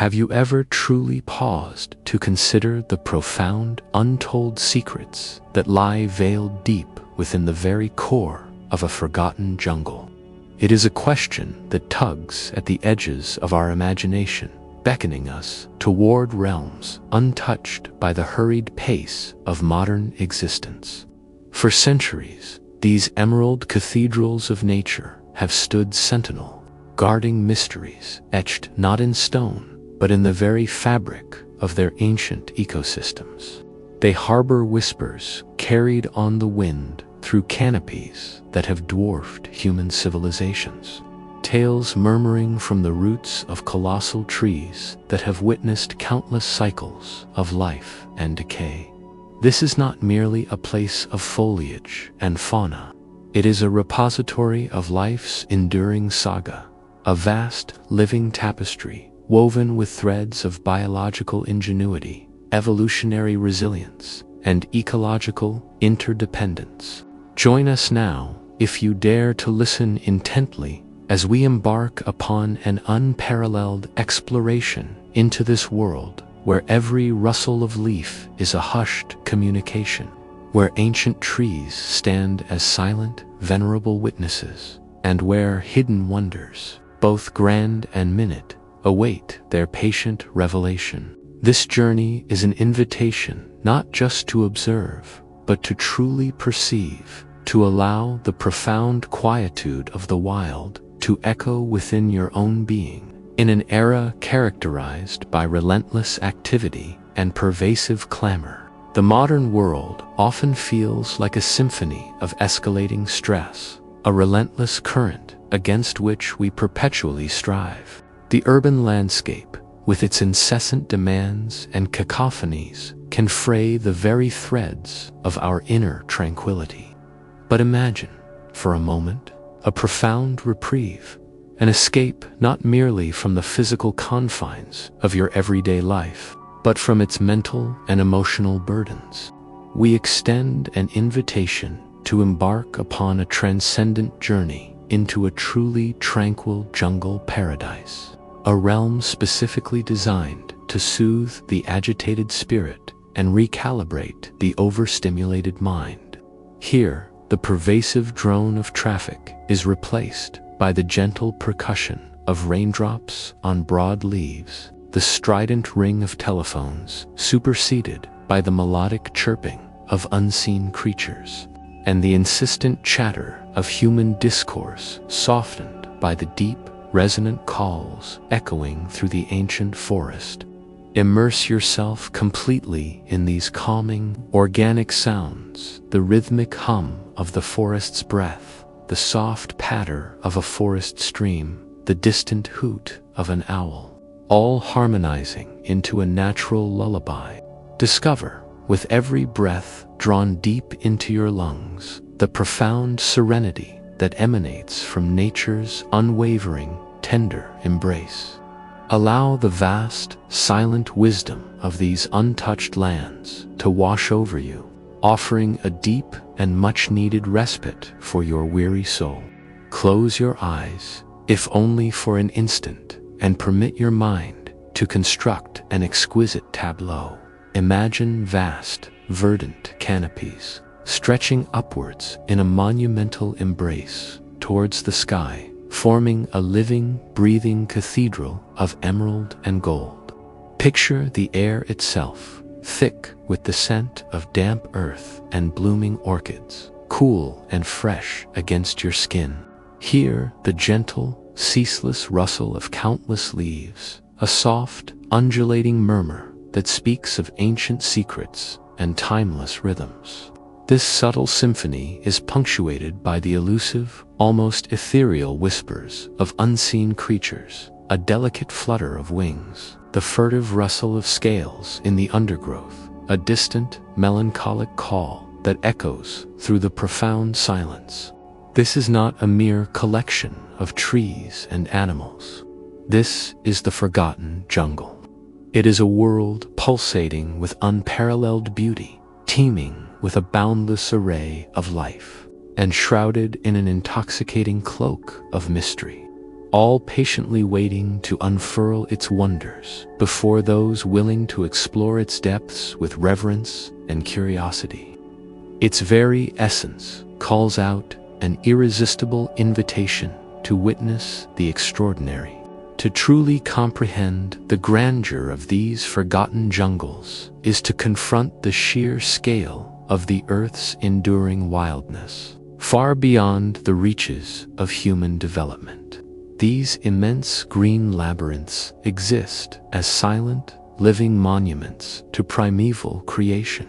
Have you ever truly paused to consider the profound, untold secrets that lie veiled deep within the very core of a forgotten jungle? It is a question that tugs at the edges of our imagination, beckoning us toward realms untouched by the hurried pace of modern existence. For centuries, these emerald cathedrals of nature have stood sentinel, guarding mysteries etched not in stone, but in the very fabric of their ancient ecosystems. They harbor whispers carried on the wind through canopies that have dwarfed human civilizations, tales murmuring from the roots of colossal trees that have witnessed countless cycles of life and decay. This is not merely a place of foliage and fauna. It is a repository of life's enduring saga, a vast living tapestry woven with threads of biological ingenuity, evolutionary resilience, and ecological interdependence. Join us now, if you dare to listen intently, as we embark upon an unparalleled exploration into this world where every rustle of leaf is a hushed communication, where ancient trees stand as silent, venerable witnesses, and where hidden wonders, both grand and minute, await their patient revelation. This journey is an invitation not just to observe, but to truly perceive, to allow the profound quietude of the wild to echo within your own being. In an era characterized by relentless activity and pervasive clamor, the modern world often feels like a symphony of escalating stress, a relentless current against which we perpetually strive. The urban landscape, with its incessant demands and cacophonies, can fray the very threads of our inner tranquility. But imagine, for a moment, a profound reprieve, an escape not merely from the physical confines of your everyday life, but from its mental and emotional burdens. We extend an invitation to embark upon a transcendent journey into a truly tranquil jungle paradise, a realm specifically designed to soothe the agitated spirit and recalibrate the overstimulated mind. Here, the pervasive drone of traffic is replaced by the gentle percussion of raindrops on broad leaves, the strident ring of telephones superseded by the melodic chirping of unseen creatures, and the insistent chatter of human discourse softened by the deep, resonant calls echoing through the ancient forest. Immerse yourself completely in these calming, organic sounds, the rhythmic hum of the forest's breath, the soft patter of a forest stream, the distant hoot of an owl, all harmonizing into a natural lullaby. Discover, with every breath drawn deep into your lungs, the profound serenity that emanates from nature's unwavering, tender embrace. Allow the vast, silent wisdom of these untouched lands to wash over you, offering a deep and much-needed respite for your weary soul. Close your eyes, if only for an instant, and permit your mind to construct an exquisite tableau. Imagine vast, verdant canopies, stretching upwards in a monumental embrace towards the sky, forming a living, breathing cathedral of emerald and gold. Picture the air itself, thick with the scent of damp earth and blooming orchids, cool and fresh against your skin. Hear the gentle, ceaseless rustle of countless leaves, a soft, undulating murmur that speaks of ancient secrets and timeless rhythms. This subtle symphony is punctuated by the elusive, almost ethereal whispers of unseen creatures, a delicate flutter of wings, the furtive rustle of scales in the undergrowth, a distant, melancholic call that echoes through the profound silence. This is not a mere collection of trees and animals. This is the forgotten jungle. It is a world pulsating with unparalleled beauty, teeming with a boundless array of life, and shrouded in an intoxicating cloak of mystery. all patiently waiting to unfurl its wonders before those willing to explore its depths with reverence and curiosity. Its very essence calls out an irresistible invitation to witness the extraordinary. To truly comprehend the grandeur of these forgotten jungles is to confront the sheer scale of the Earth's enduring wildness, far beyond the reaches of human development. These immense green labyrinths exist as silent, living monuments to primeval creation.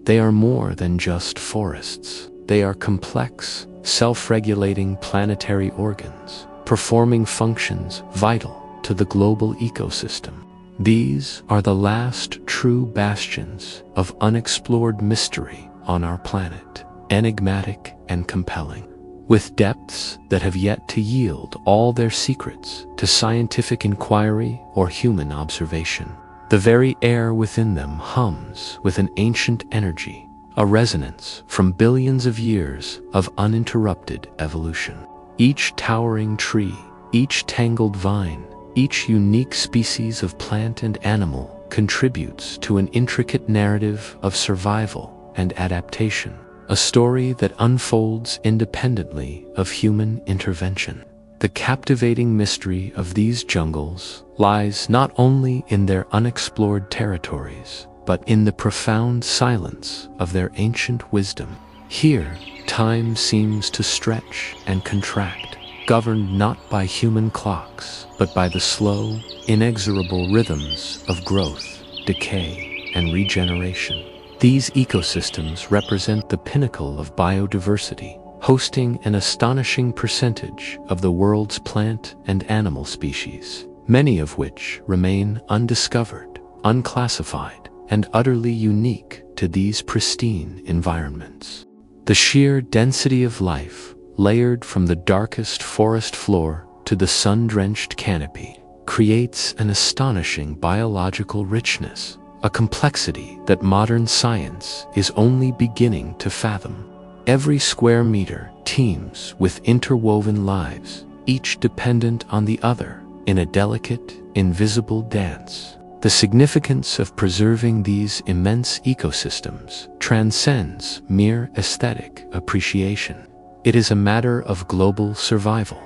They are more than just forests. They are complex, self-regulating planetary organs, performing functions vital to the global ecosystem. These are the last true bastions of unexplored mystery on our planet, enigmatic and compelling, with depths that have yet to yield all their secrets to scientific inquiry or human observation. The very air within them hums with an ancient energy, a resonance from billions of years of uninterrupted evolution. Each towering tree, each tangled vine, each unique species of plant and animal contributes to an intricate narrative of survival and adaptation, a story that unfolds independently of human intervention. The captivating mystery of these jungles lies not only in their unexplored territories, but in the profound silence of their ancient wisdom. Here, time seems to stretch and contract, governed not by human clocks, but by the slow, inexorable rhythms of growth, decay, and regeneration. These ecosystems represent the pinnacle of biodiversity, hosting an astonishing percentage of the world's plant and animal species, many of which remain undiscovered, unclassified, and utterly unique to these pristine environments. The sheer density of life, layered from the darkest forest floor to the sun-drenched canopy, creates an astonishing biological richness, a complexity that modern science is only beginning to fathom. Every square meter teems with interwoven lives, each dependent on the other in a delicate, invisible dance. The significance of preserving these immense ecosystems transcends mere aesthetic appreciation. It is a matter of global survival.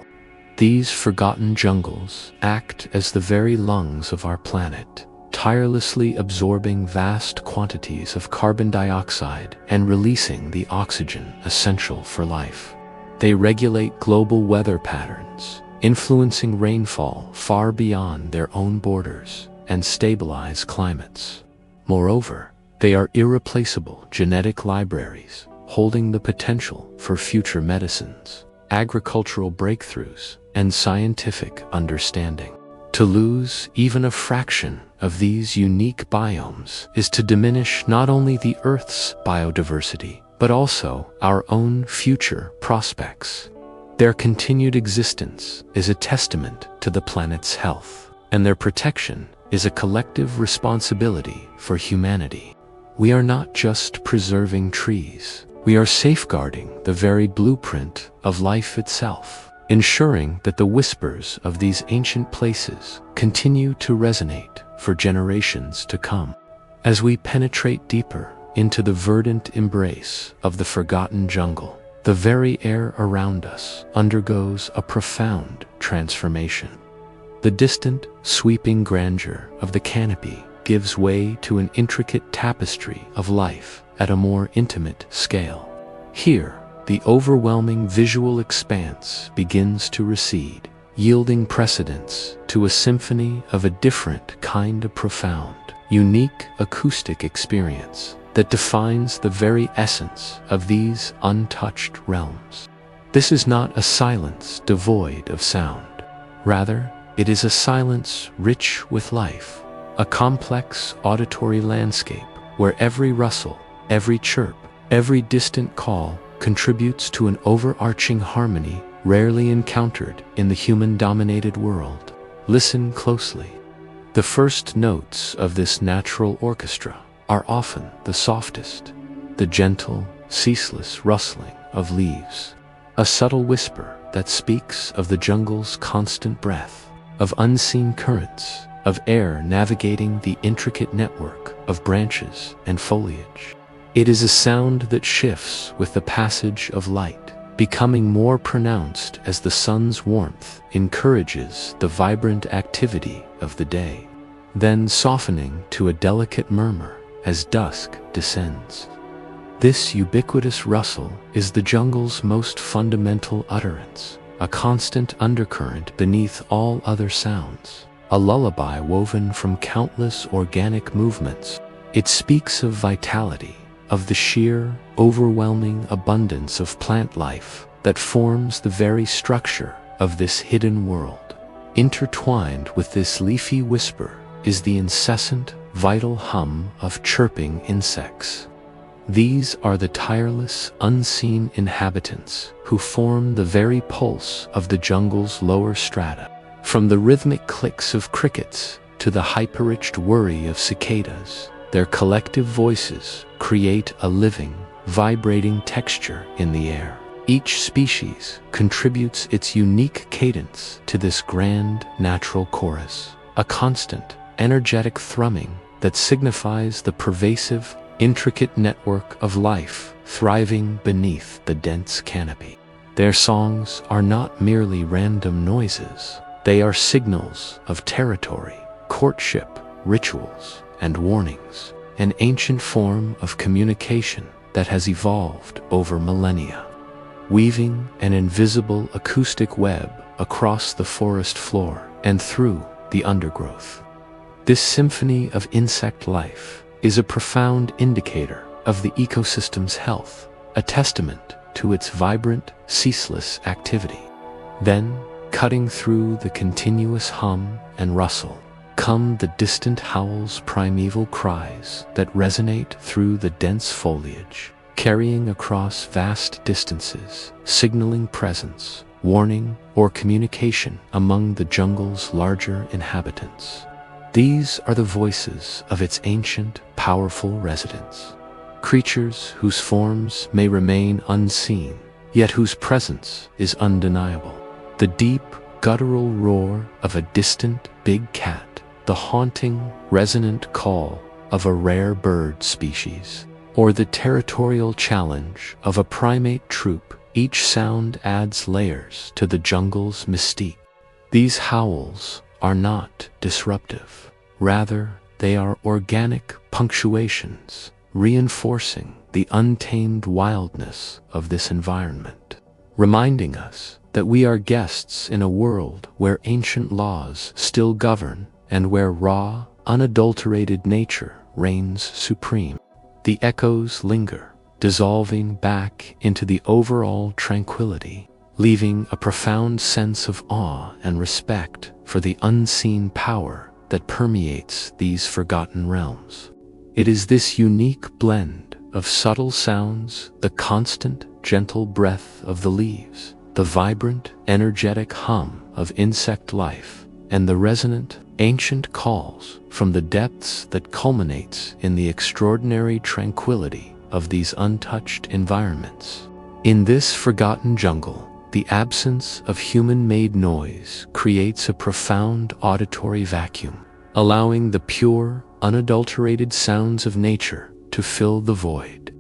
These forgotten jungles act as the very lungs of our planet, tirelessly absorbing vast quantities of carbon dioxide and releasing the oxygen essential for life. They regulate global weather patterns, influencing rainfall far beyond their own borders, and stabilize climates. Moreover, they are irreplaceable genetic libraries, holding the potential for future medicines, agricultural breakthroughs, and scientific understanding. To lose even a fraction of these unique biomes is to diminish not only the Earth's biodiversity, but also our own future prospects. Their continued existence is a testament to the planet's health, and their protection is a collective responsibility for humanity. We are not just preserving trees, we are safeguarding the very blueprint of life itself, ensuring that the whispers of these ancient places continue to resonate for generations to come. As we penetrate deeper into the verdant embrace of the forgotten jungle, the very air around us undergoes a profound transformation. The distant, sweeping grandeur of the canopy gives way to an intricate tapestry of life at a more intimate scale. Here, the overwhelming visual expanse begins to recede, yielding precedence to a symphony of a different kind of profound, unique acoustic experience that defines the very essence of these untouched realms. This is not a silence devoid of sound. Rather, it is a silence rich with life, a complex auditory landscape where every rustle, every chirp, every distant call contributes to an overarching harmony rarely encountered in the human-dominated world. Listen closely. The first notes of this natural orchestra are often the softest, the gentle, ceaseless rustling of leaves, a subtle whisper that speaks of the jungle's constant breath, of unseen currents, of air navigating the intricate network of branches and foliage. It is a sound that shifts with the passage of light, becoming more pronounced as the sun's warmth encourages the vibrant activity of the day, then softening to a delicate murmur as dusk descends. This ubiquitous rustle is the jungle's most fundamental utterance, a constant undercurrent beneath all other sounds, a lullaby woven from countless organic movements. It speaks of vitality, of the sheer, overwhelming abundance of plant life that forms the very structure of this hidden world. Intertwined with this leafy whisper is the incessant, vital hum of chirping insects. These are the tireless, unseen inhabitants who form the very pulse of the jungle's lower strata. From the rhythmic clicks of crickets to the hyper-pitched whirring of cicadas, their collective voices create a living, vibrating texture in the air. Each species contributes its unique cadence to this grand natural chorus, a constant, energetic thrumming that signifies the pervasive, intricate network of life thriving beneath the dense canopy. Their songs are not merely random noises. They are signals of territory, courtship, rituals, and warnings, an ancient form of communication that has evolved over millennia, weaving an invisible acoustic web across the forest floor and through the undergrowth. This symphony of insect life is a profound indicator of the ecosystem's health, a testament to its vibrant, ceaseless activity. Then, cutting through the continuous hum and rustle, come the distant howls, primeval cries that resonate through the dense foliage, carrying across vast distances, signaling presence, warning, or communication among the jungle's larger inhabitants. These are the voices of its ancient, powerful residents, creatures whose forms may remain unseen, yet whose presence is undeniable. The deep, guttural roar of a distant big cat, the haunting, resonant call of a rare bird species, or the territorial challenge of a primate troop, each sound adds layers to the jungle's mystique. These howls are not disruptive. Rather, they are organic punctuations, reinforcing the untamed wildness of this environment, reminding us that we are guests in a world where ancient laws still govern and where raw, unadulterated nature reigns supreme. The echoes linger, dissolving back into the overall tranquility, leaving a profound sense of awe and respect for the unseen power that permeates these forgotten realms. It is this unique blend of subtle sounds, the constant, gentle breath of the leaves, the vibrant, energetic hum of insect life, and the resonant, ancient calls from the depths that culminates in the extraordinary tranquility of these untouched environments. In this forgotten jungle, the absence of human-made noise creates a profound auditory vacuum, allowing the pure, unadulterated sounds of nature to fill the void.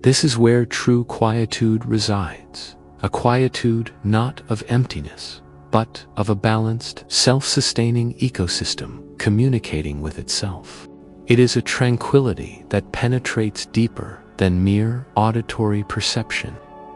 This is where true quietude resides, a quietude not of emptiness, but of a balanced, self-sustaining ecosystem communicating with itself. It is a tranquility that penetrates deeper than mere auditory perception.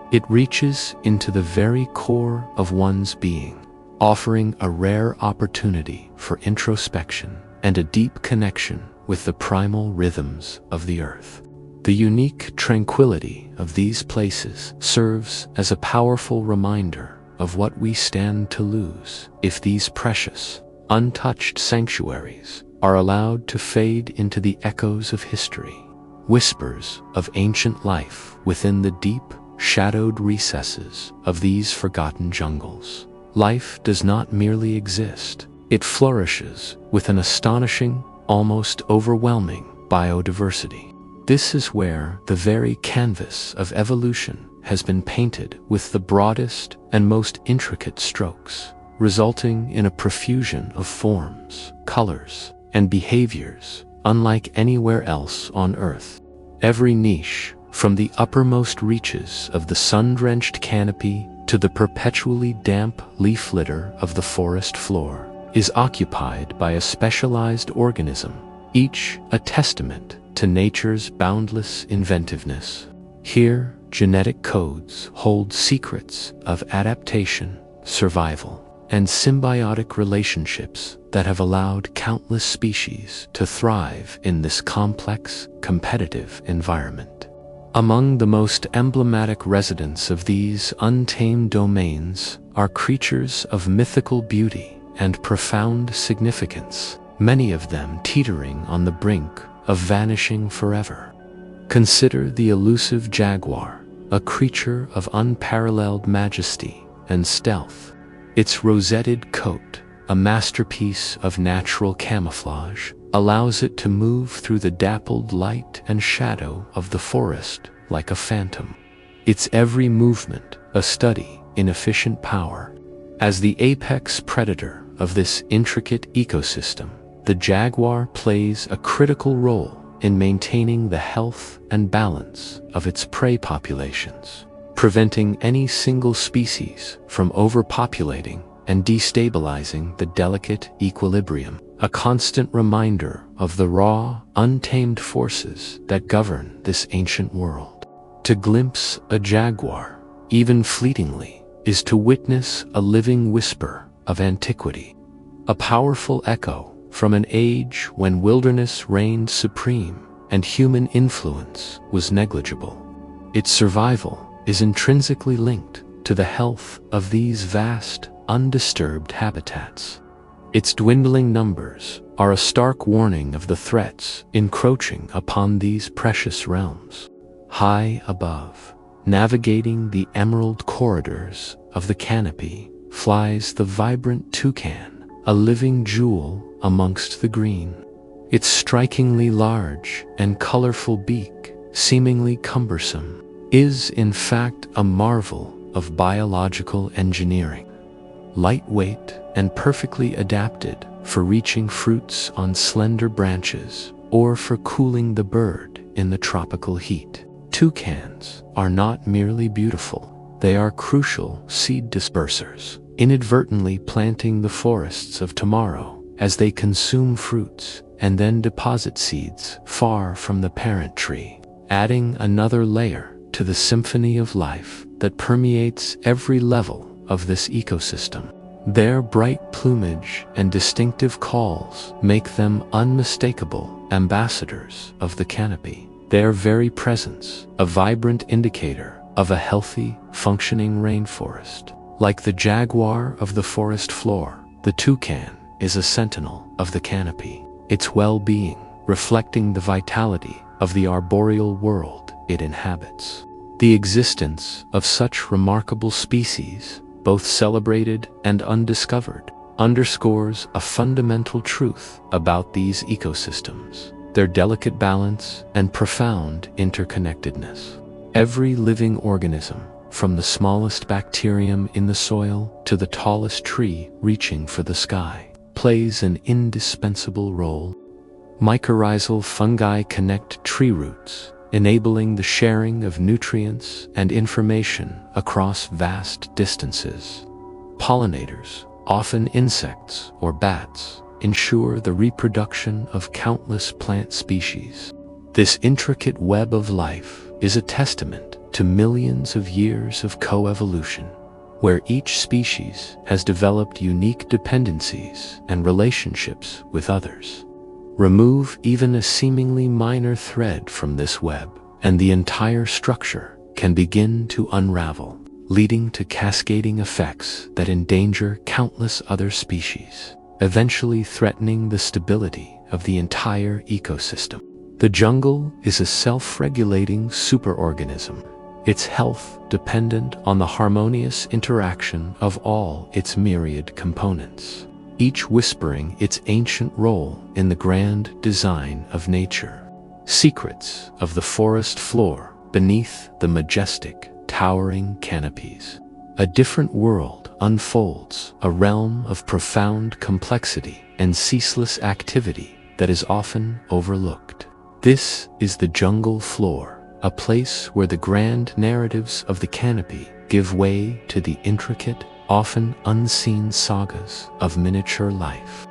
It reaches into the very core of one's being, offering a rare opportunity for introspection and a deep connection with the primal rhythms of the earth. The unique tranquility of these places serves as a powerful reminder of what we stand to lose if these precious, untouched sanctuaries are allowed to fade into the echoes of history, whispers of ancient life within the deep, shadowed recesses of these forgotten jungles. Life does not merely exist, it flourishes with an astonishing, almost overwhelming biodiversity. This is where the very canvas of evolution has been painted with the broadest and most intricate strokes, resulting in a profusion of forms, colors, and behaviors unlike anywhere else on Earth. Every niche, from the uppermost reaches of the sun-drenched canopy to the perpetually damp leaf litter of the forest floor, is occupied by a specialized organism, each a testament to nature's boundless inventiveness. Here, genetic codes hold secrets of adaptation, survival, and symbiotic relationships that have allowed countless species to thrive in this complex, competitive environment. Among the most emblematic residents of these untamed domains are creatures of mythical beauty and profound significance, many of them teetering on the brink of vanishing forever. Consider the elusive jaguar, a creature of unparalleled majesty and stealth. Its rosetted coat, a masterpiece of natural camouflage, allows it to move through the dappled light and shadow of the forest like a phantom. Its every movement a study in efficient power. As the apex predator of this intricate ecosystem, the jaguar plays a critical role in maintaining the health and balance of its prey populations, preventing any single species from overpopulating and destabilizing the delicate equilibrium, a constant reminder of the raw, untamed forces that govern this ancient world. To glimpse a jaguar, even fleetingly, is to witness a living whisper of antiquity, a powerful echo from an age when wilderness reigned supreme and human influence was negligible. Its survival is intrinsically linked to the health of these vast, undisturbed habitats. Its dwindling numbers are a stark warning of the threats encroaching upon these precious realms. High above, navigating the emerald corridors of the canopy, flies the vibrant toucan, a living jewel amongst the green. Its strikingly large and colorful beak, seemingly cumbersome, is in fact a marvel of biological engineering. Lightweight and perfectly adapted for reaching fruits on slender branches or for cooling the bird in the tropical heat. Toucans are not merely beautiful, they are crucial seed dispersers, inadvertently planting the forests of tomorrow as they consume fruits and then deposit seeds far from the parent tree, adding another layer to the symphony of life that permeates every level of this ecosystem. Their bright plumage and distinctive calls make them unmistakable ambassadors of the canopy, their very presence a vibrant indicator of a healthy, functioning rainforest. Like the jaguar of the forest floor, the toucan is a sentinel of the canopy, its well-being reflecting the vitality of the arboreal world it inhabits. The existence of such remarkable species, both celebrated and undiscovered, underscores a fundamental truth about these ecosystems, their delicate balance and profound interconnectedness. Every living organism, from the smallest bacterium in the soil to the tallest tree reaching for the sky, plays an indispensable role. Mycorrhizal fungi connect tree roots, enabling the sharing of nutrients and information across vast distances. Pollinators, often insects or bats, ensure the reproduction of countless plant species. This intricate web of life is a testament to millions of years of coevolution, where each species has developed unique dependencies and relationships with others. Remove even a seemingly minor thread from this web, and the entire structure can begin to unravel, leading to cascading effects that endanger countless other species, eventually threatening the stability of the entire ecosystem. The jungle is a self-regulating superorganism, its health dependent on the harmonious interaction of all its myriad components, each whispering its ancient role in the grand design of nature. Secrets of the forest floor beneath the majestic, towering canopies. A different world unfolds, a realm of profound complexity and ceaseless activity that is often overlooked. This is the jungle floor, a place where the grand narratives of the canopy give way to the intricate, often unseen sagas of miniature life.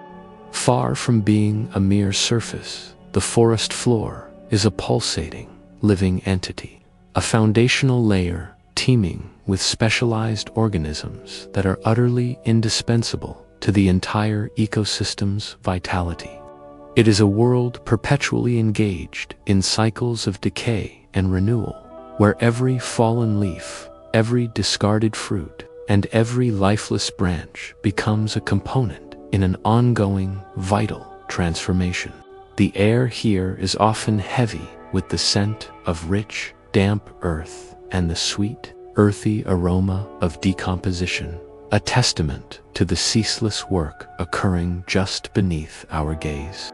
Far from being a mere surface, the forest floor is a pulsating, living entity, a foundational layer teeming with specialized organisms that are utterly indispensable to the entire ecosystem's vitality. It is a world perpetually engaged in cycles of decay and renewal, where every fallen leaf, every discarded fruit, and every lifeless branch becomes a component in an ongoing, vital transformation. The air here is often heavy with the scent of rich, damp earth and the sweet, earthy aroma of decomposition, a testament to the ceaseless work occurring just beneath our gaze.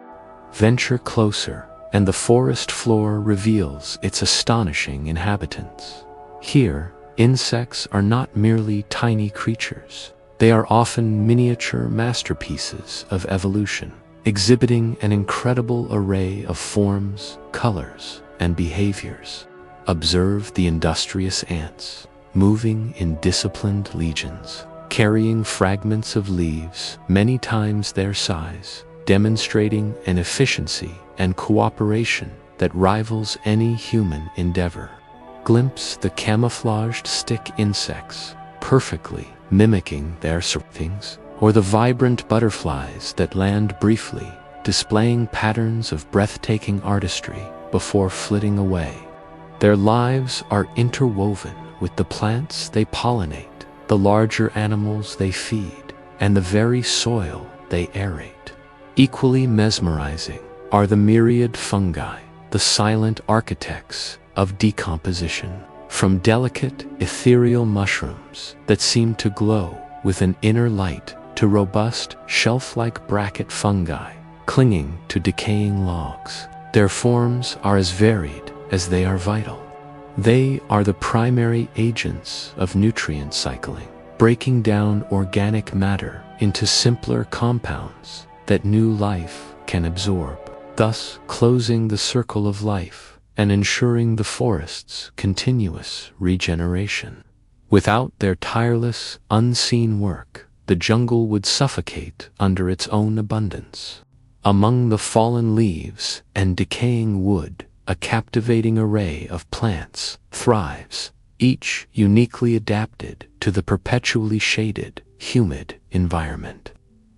Venture closer, and the forest floor reveals its astonishing inhabitants. Here, insects are not merely tiny creatures. They are often miniature masterpieces of evolution, exhibiting an incredible array of forms, colors, and behaviors. Observe the industrious ants, moving in disciplined legions, carrying fragments of leaves many times their size, demonstrating an efficiency and cooperation that rivals any human endeavor. Glimpse the camouflaged stick insects, perfectly mimicking their surroundings, or the vibrant butterflies that land briefly, displaying patterns of breathtaking artistry before flitting away. Their lives are interwoven with the plants they pollinate, the larger animals they feed, and the very soil they aerate. Equally mesmerizing are the myriad fungi, the silent architects of decomposition. From delicate, ethereal mushrooms that seem to glow with an inner light to robust, shelf-like bracket fungi clinging to decaying logs. Their forms are as varied as they are vital. They are the primary agents of nutrient cycling, breaking down organic matter into simpler compounds that new life can absorb, thus closing the circle of life and ensuring the forest's continuous regeneration. Without their tireless, unseen work, the jungle would suffocate under its own abundance. Among the fallen leaves and decaying wood, a captivating array of plants thrives, each uniquely adapted to the perpetually shaded, humid environment.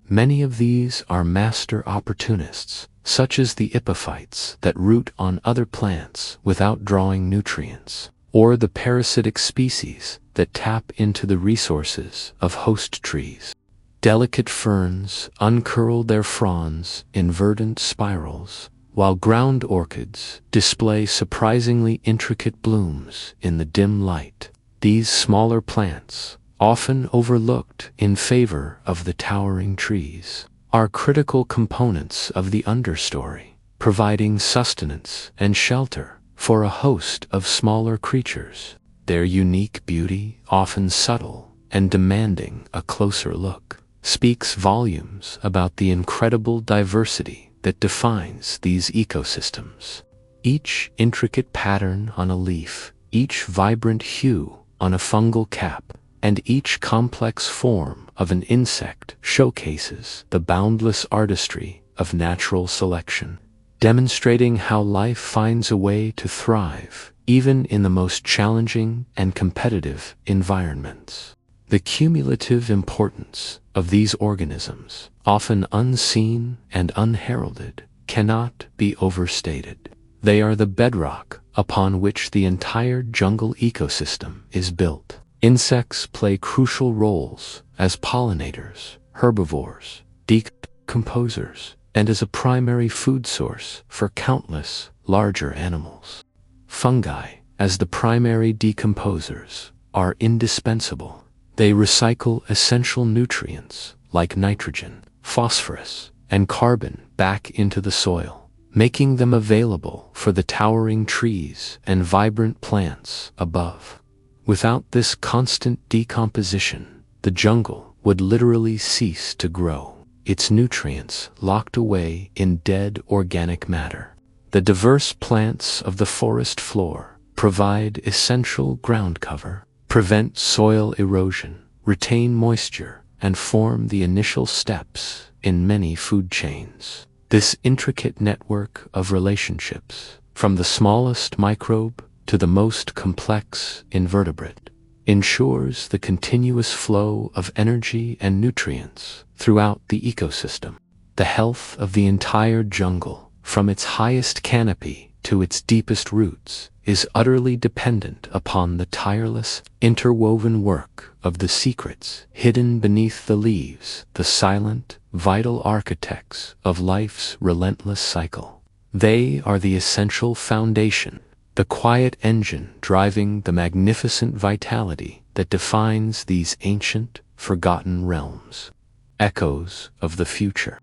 Many of these are master opportunists, such as the epiphytes that root on other plants without drawing nutrients, or the parasitic species that tap into the resources of host trees. Delicate ferns uncurl their fronds in verdant spirals, while ground orchids display surprisingly intricate blooms in the dim light. These smaller plants, often overlooked in favor of the towering trees, are critical components of the understory, providing sustenance and shelter for a host of smaller creatures. Their unique beauty, often subtle and demanding a closer look, speaks volumes about the incredible diversity that defines these ecosystems. Each intricate pattern on a leaf, each vibrant hue on a fungal cap, and each complex form of an insect showcases the boundless artistry of natural selection, demonstrating how life finds a way to thrive even in the most challenging and competitive environments. The cumulative importance of these organisms, often unseen and unheralded, cannot be overstated. They are the bedrock upon which the entire jungle ecosystem is built. Insects play crucial roles as pollinators, herbivores, decomposers, and as a primary food source for countless larger animals. Fungi, as the primary decomposers, are indispensable. They recycle essential nutrients like nitrogen, phosphorus, and carbon back into the soil, making them available for the towering trees and vibrant plants above. Without this constant decomposition, the jungle would literally cease to grow, its nutrients locked away in dead organic matter. The diverse plants of the forest floor provide essential ground cover, prevent soil erosion, retain moisture, and form the initial steps in many food chains. This intricate network of relationships, from the smallest microbe to the most complex invertebrate, ensures the continuous flow of energy and nutrients throughout the ecosystem. The health of the entire jungle, from its highest canopy to its deepest roots, is utterly dependent upon the tireless, interwoven work of the secrets hidden beneath the leaves, the silent, vital architects of life's relentless cycle. They are the essential foundation, the quiet engine driving the magnificent vitality that defines these ancient, forgotten realms. Echoes of the future.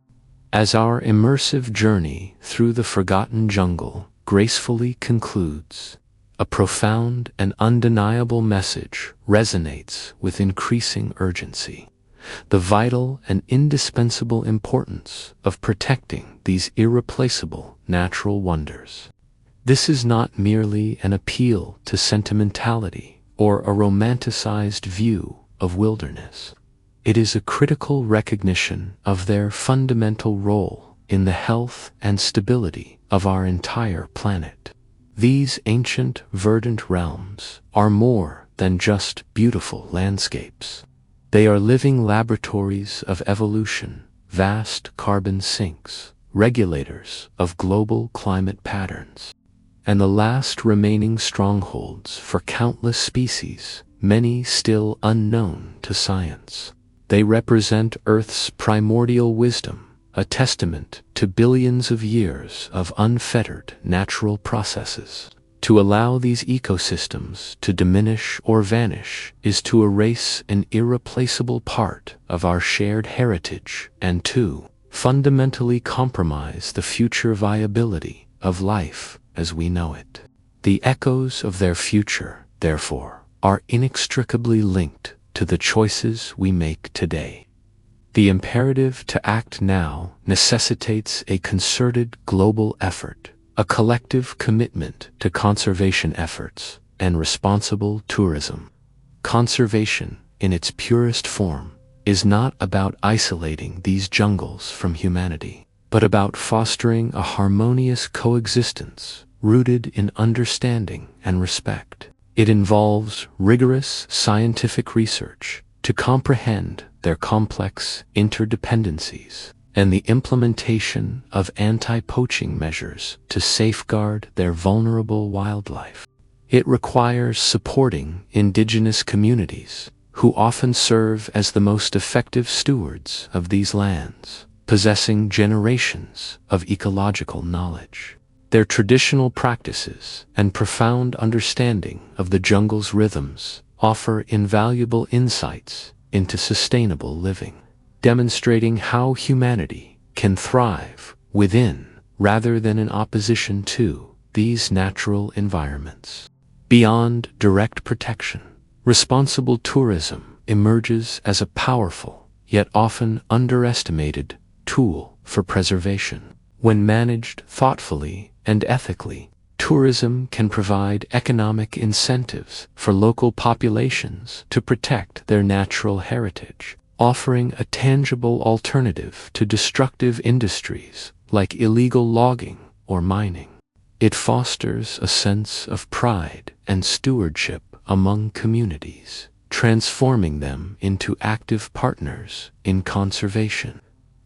As our immersive journey through the forgotten jungle gracefully concludes, a profound and undeniable message resonates with increasing urgency. The vital and indispensable importance of protecting these irreplaceable natural wonders. This is not merely an appeal to sentimentality or a romanticized view of wilderness. It is a critical recognition of their fundamental role in the health and stability of our entire planet. These ancient, verdant realms are more than just beautiful landscapes. They are living laboratories of evolution, vast carbon sinks, regulators of global climate patterns, and the last remaining strongholds for countless species, many still unknown to science. They represent Earth's primordial wisdom, a testament to billions of years of unfettered natural processes. To allow these ecosystems to diminish or vanish is to erase an irreplaceable part of our shared heritage and to fundamentally compromise the future viability of life as we know it. The echoes of their future, therefore, are inextricably linked to the choices we make today. The imperative to act now necessitates a concerted global effort, a collective commitment to conservation efforts, and responsible tourism. Conservation, in its purest form, is not about isolating these jungles from humanity, but about fostering a harmonious coexistence rooted in understanding and respect. It involves rigorous scientific research to comprehend their complex interdependencies and the implementation of anti-poaching measures to safeguard their vulnerable wildlife. It requires supporting indigenous communities, who often serve as the most effective stewards of these lands, possessing generations of ecological knowledge. Their traditional practices and profound understanding of the jungle's rhythms offer invaluable insights into sustainable living, demonstrating how humanity can thrive within rather than in opposition to these natural environments. Beyond direct protection, responsible tourism emerges as a powerful, yet often underestimated, tool for preservation. When managed thoughtfully and ethically, tourism can provide economic incentives for local populations to protect their natural heritage, offering a tangible alternative to destructive industries like illegal logging or mining. It fosters a sense of pride and stewardship among communities, transforming them into active partners in conservation.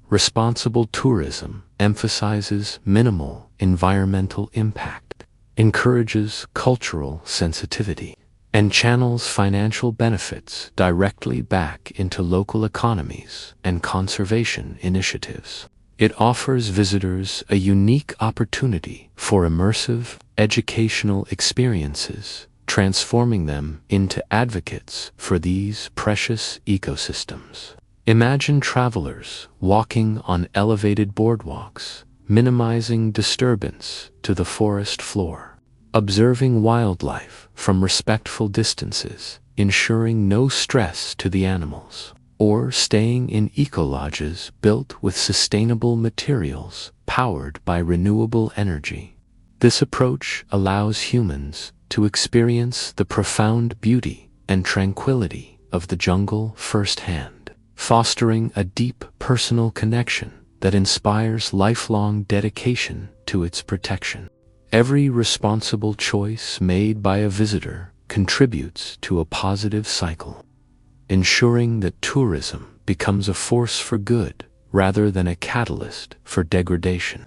Responsible tourism emphasizes minimal environmental impact, encourages cultural sensitivity, and channels financial benefits directly back into local economies and conservation initiatives. It offers visitors a unique opportunity for immersive, educational experiences, transforming them into advocates for these precious ecosystems. Imagine travelers walking on elevated boardwalks, minimizing disturbance to the forest floor. observing wildlife from respectful distances, ensuring no stress to the animals, or staying in ecolodges built with sustainable materials powered by renewable energy. This approach allows humans to experience the profound beauty and tranquility of the jungle firsthand, fostering a deep personal connection that inspires lifelong dedication to its protection. Every responsible choice made by a visitor contributes to a positive cycle, ensuring that tourism becomes a force for good rather than a catalyst for degradation.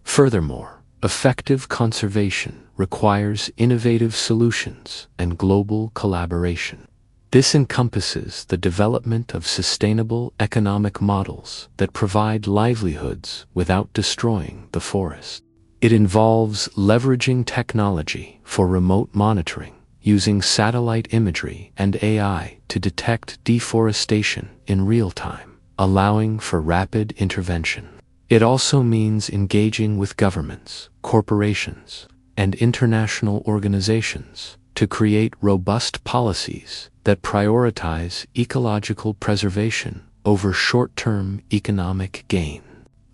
Furthermore, effective conservation requires innovative solutions and global collaboration. This encompasses the development of sustainable economic models that provide livelihoods without destroying the forest. It involves leveraging technology for remote monitoring, using satellite imagery and AI to detect deforestation in real time, allowing for rapid intervention. It also means engaging with governments, corporations, and international organizations to create robust policies that prioritize ecological preservation over short-term economic gain.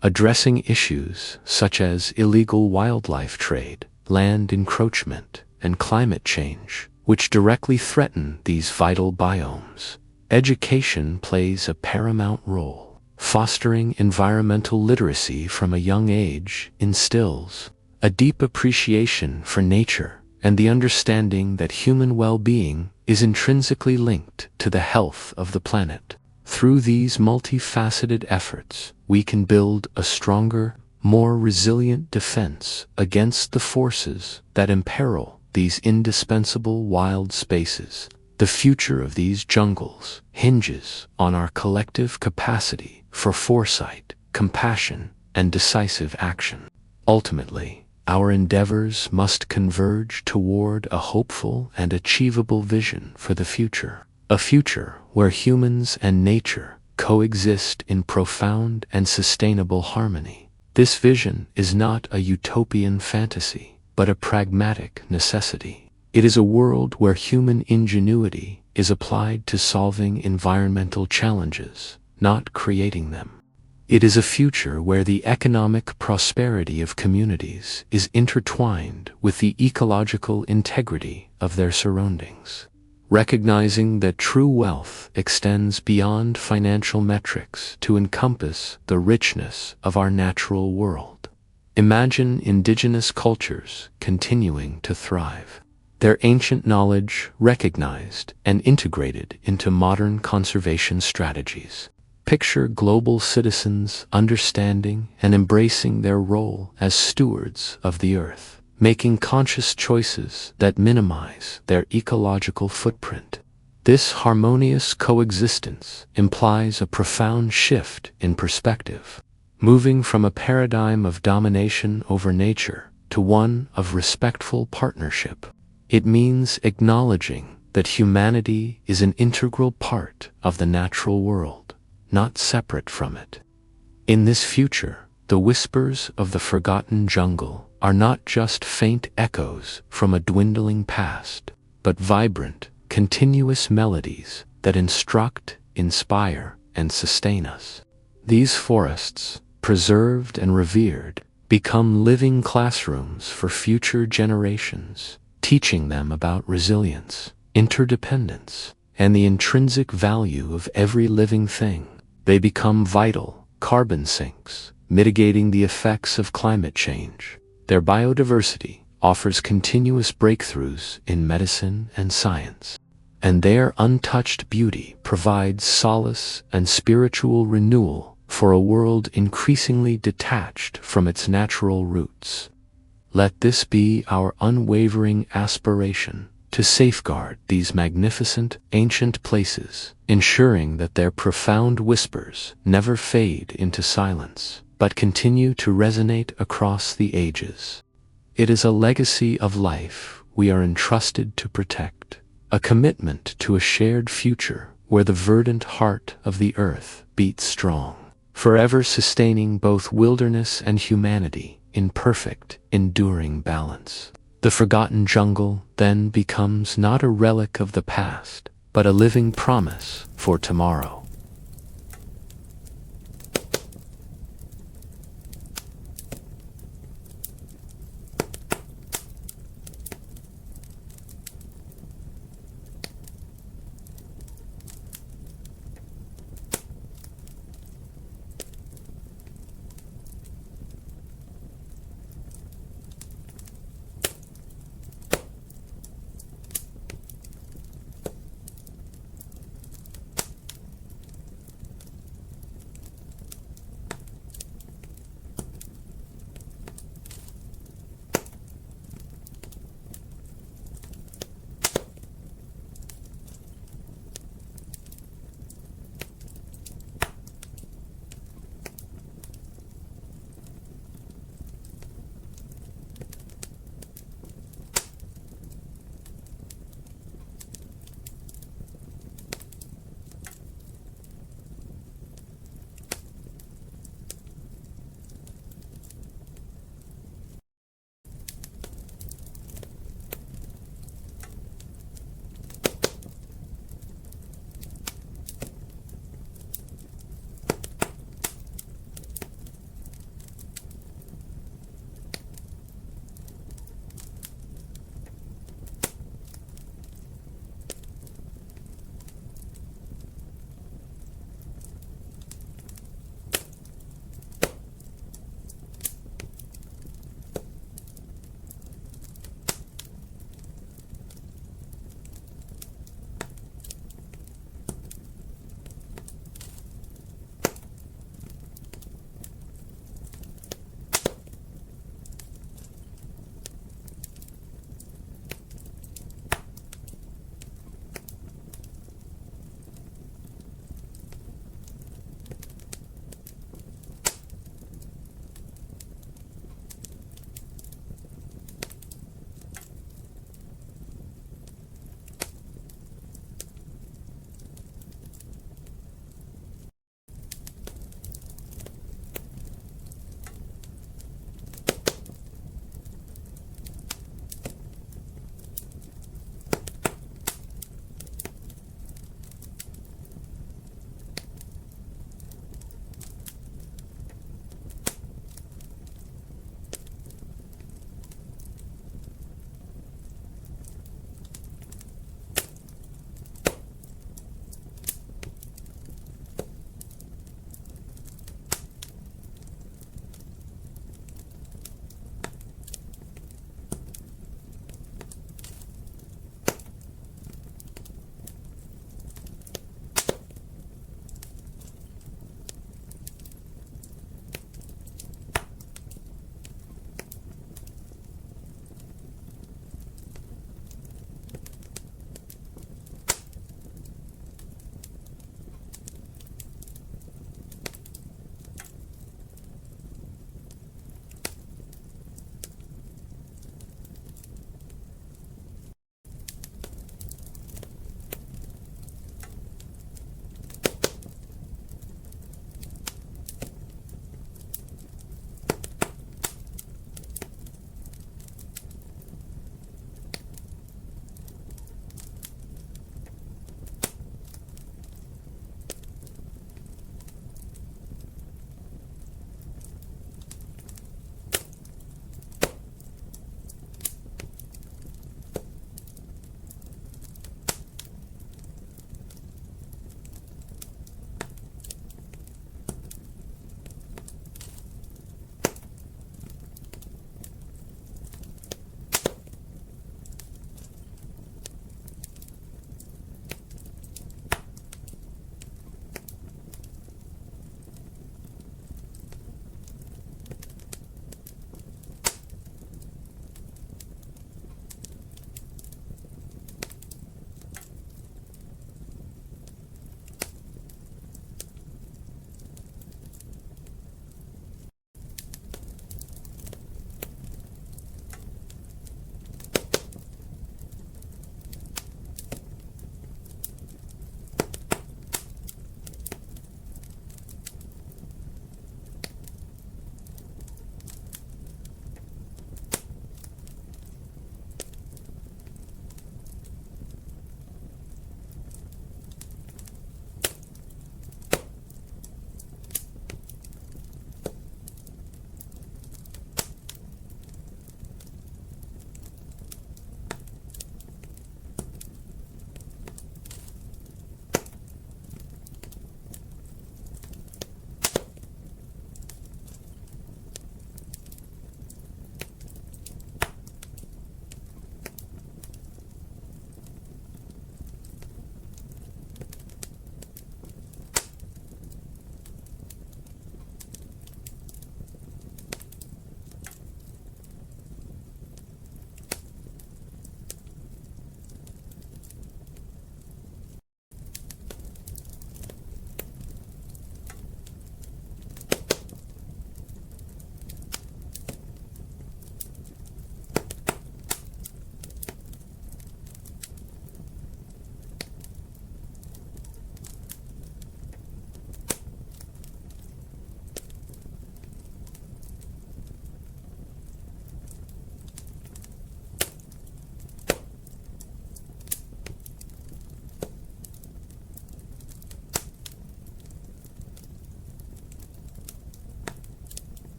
Addressing issues such as illegal wildlife trade, land encroachment, and climate change, which directly threaten these vital biomes. Education plays a paramount role. Fostering environmental literacy from a young age instills a deep appreciation for nature and the understanding that human well-being is intrinsically linked to the health of the planet. Through these multifaceted efforts, we can build a stronger, more resilient defense against the forces that imperil these indispensable wild spaces. The future of these jungles hinges on our collective capacity for foresight, compassion, and decisive action. Ultimately, our endeavors must converge toward a hopeful and achievable vision for the future. A future where humans and nature coexist in profound and sustainable harmony. This vision is not a utopian fantasy, but a pragmatic necessity. It is a world where human ingenuity is applied to solving environmental challenges, not creating them. It is a future where the economic prosperity of communities is intertwined with the ecological integrity of their surroundings. Recognizing that true wealth extends beyond financial metrics to encompass the richness of our natural world. Imagine indigenous cultures continuing to thrive, their ancient knowledge recognized and integrated into modern conservation strategies. Picture global citizens understanding and embracing their role as stewards of the earth, making conscious choices that minimize their ecological footprint. This harmonious coexistence implies a profound shift in perspective, moving from a paradigm of domination over nature to one of respectful partnership. It means acknowledging that humanity is an integral part of the natural world, not separate from it. In this future, the whispers of the forgotten jungle are not just faint echoes from a dwindling past, but vibrant, continuous melodies that instruct, inspire, and sustain us. These forests, preserved and revered, become living classrooms for future generations, teaching them about resilience, interdependence, and the intrinsic value of every living thing. They become vital carbon sinks, mitigating the effects of climate change. Their biodiversity offers continuous breakthroughs in medicine and science, and their untouched beauty provides solace and spiritual renewal for a world increasingly detached from its natural roots. Let this be our unwavering aspiration, to safeguard these magnificent ancient places, ensuring that their profound whispers never fade into silence, but continue to resonate across the ages. It is a legacy of life we are entrusted to protect, a commitment to a shared future where the verdant heart of the earth beats strong, forever sustaining both wilderness and humanity in perfect, enduring balance. The forgotten jungle then becomes not a relic of the past, but a living promise for tomorrow.